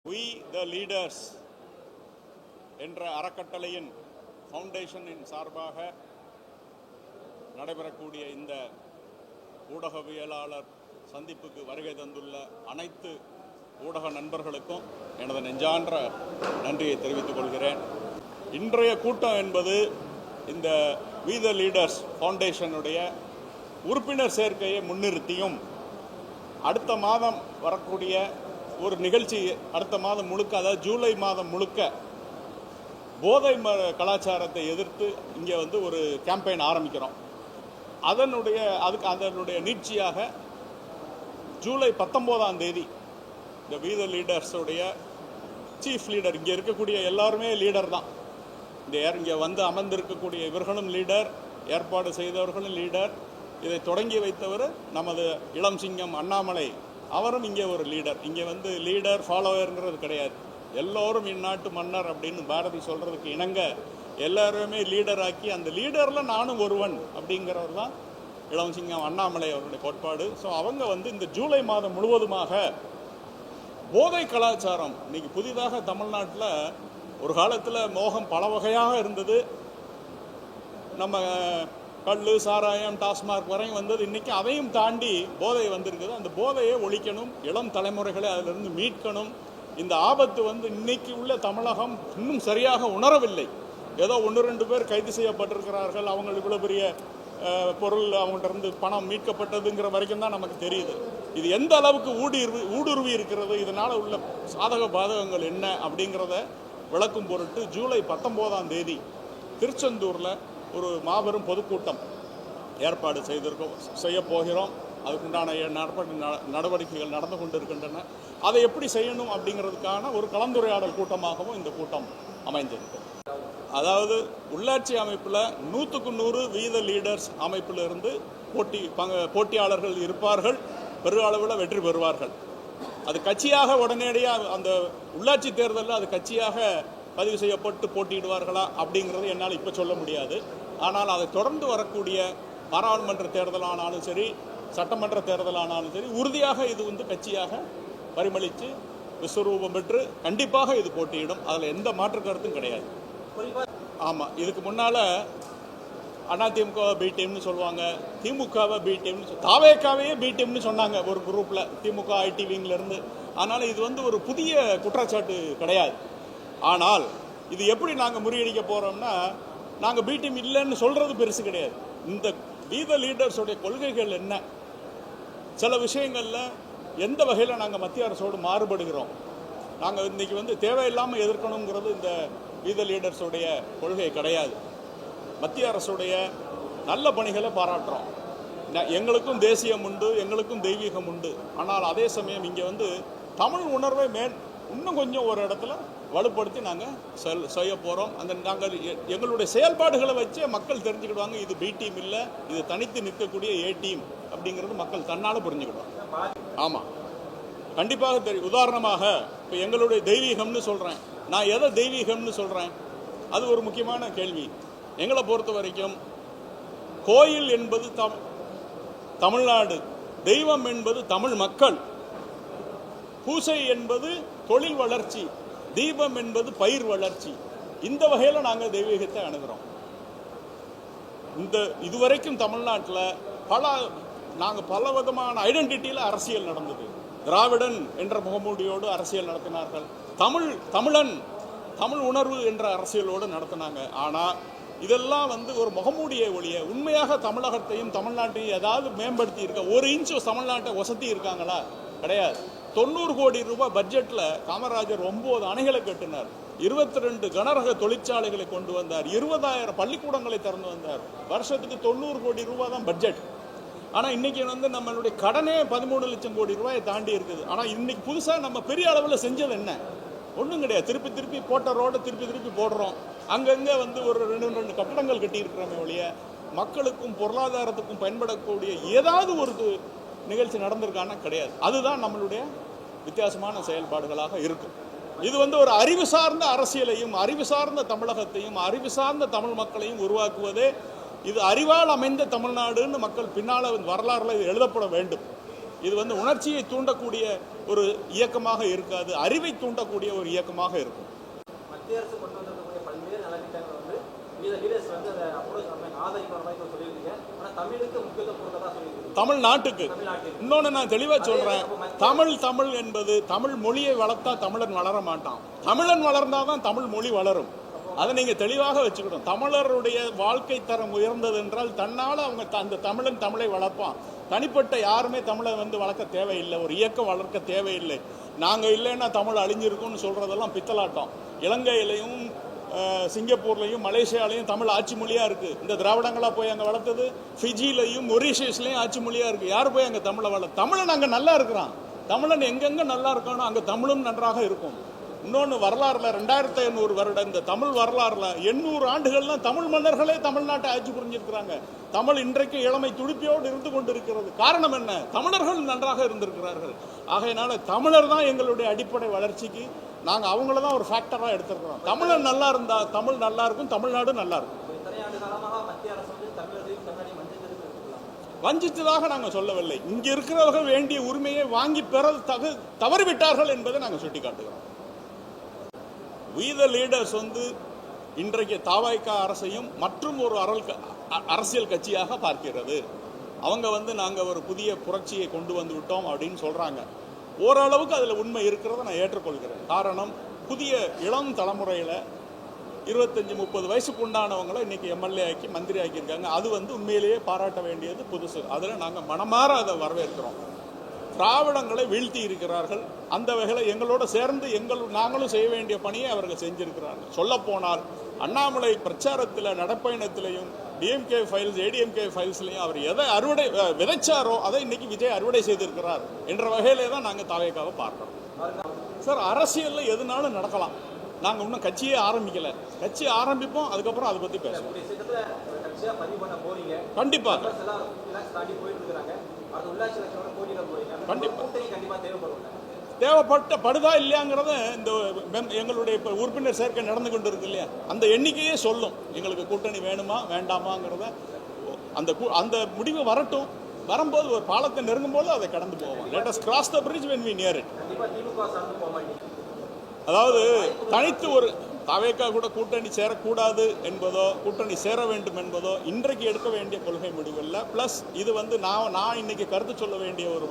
We the leaders என்ற அறக்கட்டளையின் ஃபவுண்டேஷனின் சார்பாக நடைபெறக்கூடிய இந்த ஊடகவியலாளர் சந்திப்புக்கு வருகை தந்துள்ள அனைத்து ஊடக நண்பர்களுக்கும் எனது நெஞ்சான்ற நன்றியை தெரிவித்துக் கொள்கிறேன். இன்றைய கூட்டம் என்பது இந்த We the Leaders ஃபவுண்டேஷனுடைய உறுப்பினர் சேர்க்கையை முன்னிறுத்தியும் அடுத்த மாதம் வரக்கூடிய ஒரு நிகழ்ச்சி, அடுத்த மாதம் முழுக்க, அதாவது ஜூலை மாதம் முழுக்க போதை கலாச்சாரத்தை எதிர்த்து இங்கே ஒரு கேம்பெயின் ஆரம்பிக்கிறோம். அதனுடைய நீட்சியாக ஜூலை 19ஆம் தேதி இந்த We the Leaders-உடைய சீஃப் லீடர், இங்கே இருக்கக்கூடிய எல்லாருமே லீடர் தான், இங்கே வந்து அமர்ந்திருக்கக்கூடிய இவர்களும் லீடர், ஏற்பாடு செய்தவர்களும் லீடர், இதை தொடங்கி வைத்தவர் நமது இளம் சிங்கம் அண்ணாமலை, அவரும் இங்கே ஒரு லீடர். இங்கே லீடர் ஃபாலோவர்ங்கிறது கிடையாது, எல்லோரும் இந்நாட்டு மன்னர் அப்படின்னு பாரதி சொல்கிறதுக்கு இணங்க எல்லாருமே லீடராக்கி, அந்த லீடரில் நானும் ஒருவன் அப்படிங்கிறது தான் இளம் சிங்கம் அண்ணாமலை அவருடைய கோட்பாடு. ஸோ அவங்க இந்த ஜூலை மாதம் முழுவதுமாக போதை கலாச்சாரம், இன்னைக்கு புதிதாக தமிழ்நாட்டில் ஒரு காலத்தில் மோகம் பல வகையாக இருந்தது, நம்ம கல், சாராயம், டாஸ்மார்க் வரையும் வந்தது. இன்றைக்கி அதையும் தாண்டி போதை வந்திருக்குது. அந்த போதையை ஒழிக்கணும், இளம் தலைமுறைகளை அதிலிருந்து மீட்கணும். இந்த ஆபத்து இன்னைக்கு உள்ள தமிழகம் இன்னும் சரியாக உணரவில்லை. ஏதோ 1-2 பேர் கைது செய்யப்பட்டிருக்கிறார்கள், அவங்க இவ்வளோ பெரிய பொருள் அவங்கள்ட்ட இருந்து பணம் மீட்கப்பட்டதுங்கிற வரைக்கும் தான் நமக்கு தெரியுது. இது எந்த அளவுக்கு ஊடுருவி இருக்கிறது, இதனால் உள்ள சாதக பாதகங்கள் என்ன அப்படிங்கிறத விளக்கும் பொருட்டு ஜூலை 19ஆம் தேதி திருச்செந்தூரில் ஒரு மாபெரும் பொதுக்கூட்டம் ஏற்பாடு செய்ய போகிறோம். அதுக்குண்டான நடவடிக்கைகள் நடந்து கொண்டு இருக்கின்றன. அதை எப்படி செய்யணும் அப்படிங்கிறதுக்கான ஒரு கலந்துரையாடல் கூட்டமாகவும் இந்த கூட்டம் அமைந்திருக்கு. அதாவது உள்ளாட்சி அமைப்பில் 100க்கு 100 We the Leaders அமைப்பிலிருந்து போட்டியாளர்கள் இருப்பார்கள், பெருளவில் வெற்றி பெறுவார்கள். அது கட்சியாக உடனடியாக அந்த உள்ளாட்சி தேர்தலில் அது கட்சியாக பதிவு செய்யப்பட்டு போட்டியிடுவார்களா அப்படிங்கிறது என்னால் இப்போ சொல்ல முடியாது. ஆனால் அதை தொடர்ந்து வரக்கூடிய பாராளுமன்ற தேர்தலானாலும் சரி, சட்டமன்ற தேர்தலானாலும் சரி, உறுதியாக இது கட்சியாக பரிமளித்து விஸ்வரூபம் பெற்று கண்டிப்பாக இது போட்டியிடும். அதில் எந்த மாற்று கருத்தும் கிடையாது. ஆமாம், இதுக்கு முன்னால் அதிமுகவை பி டீம்னு சொல்லுவாங்க, திமுகவை பி டீம்னு, தாவேக்காவையே பி டீம்னு சொன்னாங்க ஒரு குரூப்பில், திமுக ஐடி விங்கிலேருந்து. அதனால் இது ஒரு புதிய குற்றச்சாட்டு கிடையாது. ஆனால் இது எப்படி நாங்கள் முறியடிக்க போகிறோம்னா, நாங்கள் பி டீம் இல்லைன்னு சொல்கிறது பெருசு கிடையாது. இந்த We the Leaders-உடைய கொள்கைகள் என்ன, சில விஷயங்களில் எந்த வகையில் நாங்கள் மத்திய அரசோடு மாறுபடுகிறோம், நாங்கள் இன்றைக்கி தேவையில்லாமல் எதிர்க்கணுங்கிறது இந்த We the Leaders-உடைய கொள்கை கிடையாது. மத்திய அரசுடைய நல்ல பணிகளை பாராட்டுறோம். எங்களுக்கும் தேசியம் உண்டு, எங்களுக்கும் தெய்வீகம் உண்டு. ஆனால் அதே சமயம் இங்கே தமிழ் உணர்வை இன்னும் கொஞ்சம் ஒரு இடத்துல வலுப்படுத்தி நாங்கள் செய்ய போகிறோம். நாங்கள் எங்களுடைய செயல்பாடுகளை வச்சு மக்கள் தெரிஞ்சுக்கிடுவாங்க, இது பி டீம் இல்லை, இது தனித்து நிற்கக்கூடிய ஏ டீம் அப்படிங்கிறது மக்கள் தன்னால் புரிஞ்சுக்கிடுவாங்க. ஆமாம், கண்டிப்பாக தெரியும். உதாரணமாக இப்போ எங்களுடைய தெய்வீகம்னு சொல்கிறேன், நான் எதை தெய்வீகம்னு சொல்கிறேன், அது ஒரு முக்கியமான கேள்வி. எங்களை பொறுத்த வரைக்கும் கோயில் என்பது தமிழ்நாடு, தெய்வம் என்பது தமிழ் மக்கள், பூசை என்பது தொழில் வளர்ச்சி, தீபம் என்பது பயிர் வளர்ச்சி. இந்த வகையில் நாங்கள் தெய்வீகத்தை அணுகிறோம். இதுவரைக்கும் தமிழ்நாட்டில் நாங்கள் பல விதமான ஐடென்டிட்டியில் அரசியல் நடந்தது. திராவிடன் என்ற முகமூடியோடு அரசியல் நடத்தினார்கள், தமிழன், தமிழ் உணர்வு என்ற அரசியலோடு நடத்தினாங்க. ஆனால் இதெல்லாம் ஒரு முகமூடியை ஒழிய உண்மையாக தமிழகத்தையும் தமிழ்நாட்டையும் ஏதாவது மேம்படுத்தி இருக்க, ஒரு இன்ச்சு தமிழ்நாட்டை வசதி இருக்காங்களா? கிடையாது. 90 கோடி ரூபாய் பட்ஜெட்டில் காமராஜர் 9 அணைகளை கட்டினார், 22 கனரக தொழிற்சாலைகளை கொண்டு வந்தார், 20,000 பள்ளிக்கூடங்களை திறந்து வந்தார். வருஷத்துக்கு 90 கோடி ரூபாய் தான் பட்ஜெட். ஆனால் இன்றைக்கி நம்மளுடைய கடனே 13 லட்சம் கோடி ரூபாயை தாண்டி இருக்குது. ஆனால் இன்றைக்கி புதுசாக நம்ம பெரிய அளவில் செஞ்சது என்ன? ஒன்றும் கிடையாது. திருப்பி போட்ட ரோடை திருப்பி போடுறோம். அங்கங்கே ஒரு 2 கட்டடங்கள் கட்டியிருக்கிறோமே ஒழிய மக்களுக்கும் பொருளாதாரத்துக்கும் பயன்படக்கூடிய ஏதாவது ஒரு நிகழ்ச்சி நடந்திருக்கான கிடையாது. அதுதான் நம்மளுடைய வித்தியாசமான செயல்பாடுகளாக இருக்கும். இது ஒரு அறிவு சார்ந்த அரசியலையும், அறிவு சார்ந்த தமிழகத்தையும், அறிவு சார்ந்த தமிழ் மக்களையும் உருவாக்குவதே இது அறிவால் அமைந்த தமிழ்நாடுன்னு மக்கள் பின்னால் வரலாறுல இது எழுதப்பட வேண்டும். இது வந்து உணர்ச்சியை தூண்டக்கூடிய ஒரு இயக்கமாக இருக்காது, அறிவை தூண்டக்கூடிய ஒரு இயக்கமாக இருக்கும். மத்திய அரசு கொண்டு வந்திருக்கக்கூடிய பல்வேறு நலத்திட்டங்கள் வந்து லீடர்ஸ் வந்து அதை அப்ரோச் ஆதரிக்கிற மாதிரி சொல்லியிருக்கீங்க. ஆனால் தமிழுக்கு முக்கியத்துவம் கொடுத்ததா சொல்லியிருக்கீங்க. தமிழ்நாட்டுக்கு இன்னொன்று நான் தெளிவாக சொல்கிறேன், தமிழ் என்பது தமிழ் மொழியை வளர்த்தா தமிழன் வளர மாட்டான். தமிழன் வளர்ந்தாதான் தமிழ் மொழி வளரும். அதை நீங்கள் தெளிவாக வச்சுக்கணும். தமிழருடைய வாழ்க்கை தரம் உயர்ந்தது என்றால் தன்னால் அவங்க அந்த தமிழை வளர்ப்பான். தனிப்பட்ட யாருமே தமிழை வந்து வளர்க்க தேவையில்லை, ஒரு இயக்கம் வளர்க்க தேவையில்லை. நாங்கள் இல்லைன்னா தமிழ் அழிஞ்சிருக்கும்னு சொல்கிறதெல்லாம் பித்தலாட்டம். இலங்கையிலையும் சிங்கப்பூர்லையும் மலேசியாலையும் தமிழ் ஆட்சி மொழியாக இருக்குது. இந்த திராவிடங்களாக போய் அங்கே வளர்த்தது. ஃபிஜிலையும் மொரீஷியஸ்லையும் ஆட்சி மொழியாக இருக்குது. யார் போய் அங்கே தமிழை தமிழன் அங்கே நல்லா இருக்கிறான். தமிழன் எங்கெங்கே நல்லா இருக்கானோ அங்கே தமிழும் நன்றாக இருக்கும். இன்னொன்று வரலாறுல 2500 வருடம் இந்த தமிழ் வரலாறுல 800 ஆண்டுகள்லாம் தமிழ் மன்னர்களே தமிழ்நாட்டை ஆட்சி புரிஞ்சிருக்கிறாங்க. தமிழ் இன்றைக்கு இளமை துடிப்போடு இருந்து கொண்டிருக்கிறது. காரணம் என்ன? தமிழர்கள் நன்றாக இருந்திருக்கிறார்கள். ஆகையினால தமிழர் தான் எங்களுடைய அடிப்படை வளர்ச்சிக்கு. நாங்கள் அவங்கள தான் ஒரு ஃபேக்டராக எடுத்துருக்கிறோம். தமிழர் நல்லா இருந்தா தமிழ் நல்லா இருக்கும், தமிழ்நாடு நல்லா இருக்கும். வஞ்சித்ததாக நாங்கள் சொல்லவில்லை. இங்கே இருக்கிறவர்கள் வேண்டிய உரிமையை வாங்கி பெற தவறிவிட்டார்கள் என்பதை நாங்கள் சுட்டிக்காட்டுகிறோம். We the leaders வந்து இன்றைக்கு தாவாய்க்கா அரசையும் மற்றும் ஒரு அரசியல் கட்சியாக பார்க்கிறது. அவங்க வந்து நாங்கள் ஒரு புதிய புரட்சியை கொண்டு வந்து விட்டோம் அப்படின்னு சொல்கிறாங்க. ஓரளவுக்கு அதில் உண்மை இருக்கிறத நான் ஏற்றுக்கொள்கிறேன். காரணம், புதிய இளம் தலைமுறையில் 25-30 வயசுக்கு உண்டானவங்களை இன்றைக்கி எம்எல்ஏ ஆக்கி மந்திரி ஆக்கியிருக்காங்க. அது வந்து உண்மையிலேயே பாராட்ட வேண்டியது புதுசு. அதில் நாங்கள் மனமாற அதை வரவேற்கிறோம். திராவிடங்களை வீழ்த்தி இருக்கிறார்கள். அந்த வகையில் எங்களோட சேர்ந்து நாங்களும் செய்ய வேண்டிய பணியை அவர்கள் செஞ்சிருக்கிறார்கள். சொல்லப்போனால் அண்ணாமலை பிரச்சாரத்தில் நடப்பயணத்திலையும் டிஎம்கே ஃபைல்ஸ் ஏடிஎம்கே ஃபைல்ஸ்லையும் அவர் எதை விதைச்சாரோ அதை இன்னைக்கு விஜய் அறுவடை செய்திருக்கிறார் என்ற வகையிலே தான் நாங்கள் தாவேக்காவை பார்க்கிறோம். சார், அரசியலில் எதுனாலும் நடக்கலாம். நாங்கள் இன்னும் கட்சியே ஆரம்பிக்கல. கட்சி ஆரம்பிப்போம், அதுக்கப்புறம் அதை பற்றி பேசுவோம். கண்டிப்பாக தேவைப்பட்டா இல்லையாங்கிறத இந்த எங்களுடைய இப்போ உறுப்பினர் சேர்க்கை நடந்து கொண்டு இருக்கு இல்லையா, அந்த எண்ணிக்கையே சொல்லும் எங்களுக்கு கூட்டணி வேணுமா வேண்டாமாங்கிறத. அந்த முடிவு வரட்டும். வரும்போது ஒரு பாலத்தை நெருங்கும் போது அதை கடந்து போவோம். Let us cross the bridge when we near it. அதாவது தனித்து ஒரு தாவேக்கா கூட கூட்டணி சேரக்கூடாது என்பதோ கூட்டணி சேர வேண்டும் என்பதோ இன்றைக்கு எடுக்க வேண்டிய கொள்கை முடிவு இல்லை. ப்ளஸ் இது வந்து நான் இன்னைக்கு கருத்து சொல்ல வேண்டிய ஒரு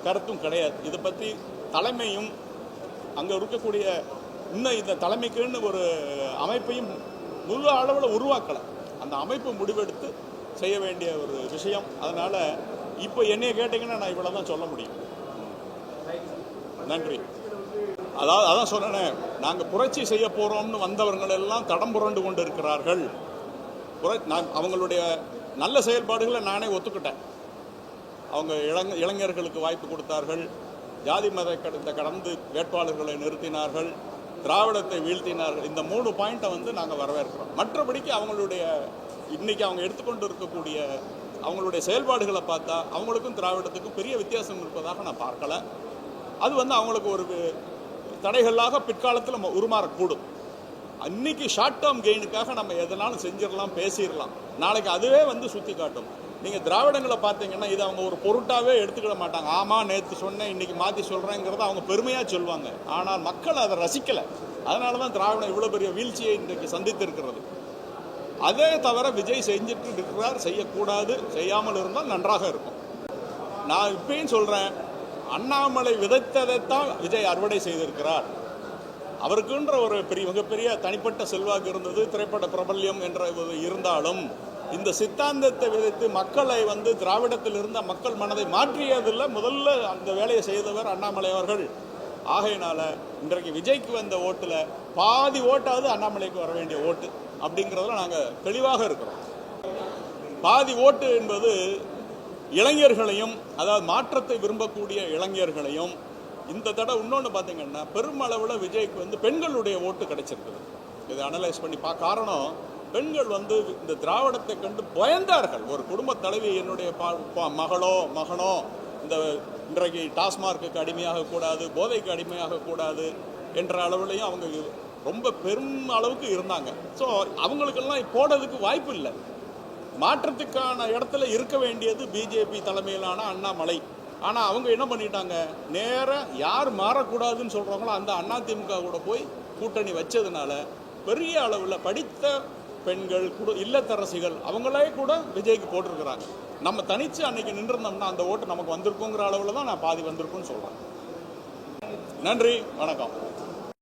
கருத்தும் கிடையாது. இதை பற்றி தலைமையும் அங்கே இருக்கக்கூடிய இன்னும் இந்த தலைமைக்குன்னு ஒரு அமைப்பையும் முழு அளவில் உருவாக்கலை. அந்த அமைப்பு முடிவெடுத்து செய்ய வேண்டிய ஒரு விஷயம். அதனால் இப்போ என்னைய கேட்டிங்கன்னா நான் இவ்வளோ தான் சொல்ல முடியும். நன்றி. அதான் சொன்னேன், நாங்கள் புரட்சி செய்ய போகிறோம்னு வந்தவர்கள் எல்லாம் தடம் புரண்டு கொண்டு இருக்கிறார்கள். அவங்களுடைய நல்ல செயல்பாடுகளை நானே ஒத்துக்கிட்டேன். அவங்க இளைஞர்களுக்கு வாய்ப்பு கொடுத்தார்கள், ஜாதி மத கடந்து வேட்பாளர்களை நிறுத்தினார்கள், திராவிடத்தை வீழ்த்தினார்கள். இந்த 3 பாயிண்ட்டை வந்து நாங்கள் வரவேற்கிறோம். மற்றபடிக்கு அவங்களுடைய இன்றைக்கி அவங்க எடுத்துக்கொண்டு இருக்கக்கூடிய அவங்களுடைய செயல்பாடுகளை பார்த்தா அவங்களுக்கும் திராவிடத்துக்கும் பெரிய வித்தியாசம் இருப்பதாக நான் பார்க்கலை. அது வந்து அவங்களுக்கு ஒரு தடைகளாக பிற்காலத்தில் உருமாறக்கூடும். இன்னைக்கு ஷார்ட் டேர்ம் கெயினுக்காக நம்ம எதனாலும் செஞ்சிடலாம், பேசிடலாம். நாளைக்கு அதுவே வந்து சுற்றி காட்டும். நீங்கள் திராவிடங்களை பார்த்தீங்கன்னா இது அவங்க ஒரு பொருட்டாகவே எடுத்துக்கிட மாட்டாங்க. ஆமாம், நேற்று சொன்னேன் இன்னைக்கு மாற்றி சொல்கிறேங்கிறத அவங்க பெருமையாக சொல்லுவாங்க. ஆனால் மக்கள் அதை ரசிக்கலை. அதனால தான் திராவிடம் இவ்வளோ பெரிய வீழ்ச்சியை இன்றைக்கு சந்தித்திருக்கிறது. அதே தவிர விஜய் செஞ்சுட்டு இருக்கிறார். செய்யக்கூடாது, செய்யாமல் இருந்தால் நன்றாக இருக்கும். நான் இப்பயும் சொல்கிறேன், அண்ணாமலை விதைத்ததைத்தான் விஜய் அறுவடை செய்திருக்கிறார். அவருக்குன்ற ஒரு மிகப்பெரிய தனிப்பட்ட செல்வாக்கு இருந்தது, திரைப்பட பிரபல்யம் என்ற இருந்தாலும் இந்த சித்தாந்தத்தை விதைத்து மக்களை வந்து திராவிடத்தில் இருந்த மக்கள் மனதை மாற்றியதில்லை. முதல்ல அந்த வேலையை செய்தவர் அண்ணாமலை அவர்கள். ஆகையினால இன்றைக்கு விஜய்க்கு வந்த ஓட்டில் பாதி ஓட்டாவது அண்ணாமலைக்கு வர வேண்டிய ஓட்டு அப்படிங்கிறதுல நாங்கள் தெளிவாக இருக்கிறோம். பாதி ஓட்டு என்பது இளைஞர்களையும், அதாவது மாற்றத்தை விரும்பக்கூடிய இளைஞர்களையும், இந்த தடவை இன்னொன்று பார்த்தீங்கன்னா பெருமளவில் விஜய்க்கு வந்து பெண்களுடைய ஓட்டு கிடைச்சிருக்குது. இதை அனலைஸ் பண்ணி காரணம், பெண்கள் வந்து இந்த திராவிடத்தை கண்டு பயந்தார்கள். ஒரு குடும்ப தலைவி என்னுடைய மகனோ இந்த இன்றைக்கு டாஸ்மார்க்கு அடிமையாகக்கூடாது, போதைக்கு அடிமையாகக்கூடாது என்ற அளவுலையும் அவங்க ரொம்ப பெரும் அளவுக்கு இருந்தாங்க. ஸோ அவங்களுக்கெல்லாம் போடுறதுக்கு வாய்ப்பு இல்லை. மாற்றத்துக்கான இடத்துல இருக்க வேண்டியது பிஜேபி தலைமையிலான அண்ணாமலை. ஆனால் அவங்க என்ன பண்ணிட்டாங்க, நேராக யார் மாறக்கூடாதுன்னு சொல்கிறாங்களோ அந்த அதிமுக கூட போய் கூட்டணி வச்சதுனால பெரிய அளவில் படித்த பெண்கள் இல்லத்தரசிகள் அவங்களே கூட விஜய்க்கு போட்டிருக்கிறாங்க. நம்ம தனித்து அன்னைக்கு நின்றுருந்தோம்னா அந்த ஓட்டு நமக்கு வந்திருக்குங்கிற அளவில் தான் நான் பாதி வந்திருக்குன்னு சொல்கிறேன். நன்றி, வணக்கம்.